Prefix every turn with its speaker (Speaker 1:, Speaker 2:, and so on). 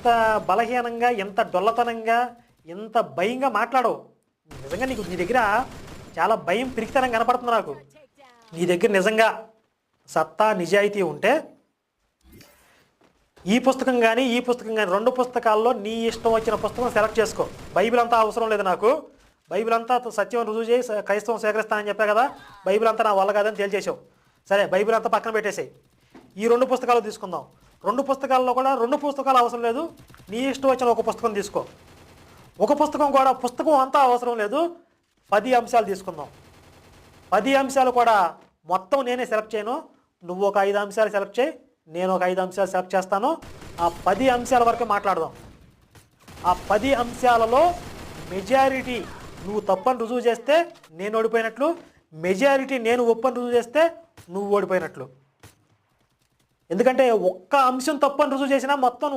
Speaker 1: ఇంత బలహీనంగా, ఎంత డొల్లతనంగా, ఎంత భయంగా మాట్లాడవు. నిజంగా నీ దగ్గర చాలా భయం, పిరికితనం కనపడుతుంది నాకు. నీ దగ్గర నిజంగా సత్తా, నిజాయితీ ఉంటే ఈ పుస్తకం కానీ, ఈ పుస్తకం కానీ 2 పుస్తకాల్లో నీ ఇష్టం వచ్చిన పుస్తకం సెలెక్ట్ చేసుకో. బైబిల్ అంతా అవసరం లేదు నాకు. బైబిల్ అంతా సత్యం రుజువు చేసి క్రైస్తవం స్వీకరిస్తానని చెప్పా కదా, బైబిల్ అంతా నా వల్ల కాదని తేల్చేసావు. సరే, బైబిల్ అంతా పక్కన పెట్టేసాయి. ఈ 2 పుస్తకాలు తీసుకుందాం. 2 పుస్తకాల్లో కూడా 2 పుస్తకాలు అవసరం లేదు. నీ ఇష్టం వచ్చిన ఒక పుస్తకం తీసుకో. ఒక పుస్తకం కూడా, పుస్తకం అంతా అవసరం లేదు. 10 అంశాలు తీసుకుందాం. 10 అంశాలు కూడా మొత్తం నేనే సెలెక్ట్ చేయను. నువ్వు ఒక 5 అంశాలు సెలెక్ట్ చేయి, నేను ఒక 5 అంశాలు సెలెక్ట్ చేస్తాను. ఆ 10 అంశాల వరకు మాట్లాడదాం. ఆ 10 అంశాలలో మెజారిటీ నువ్వు తప్పని రుజువు చేస్తే నేను ఓడిపోయినట్లు, మెజారిటీ నేను ఒప్పని రుజువు చేస్తే నువ్వు ఓడిపోయినట్లు. ఎందుకంటే ఒక్క అంశం తప్పని రుజువు చేసినా మొత్తం నువ్వు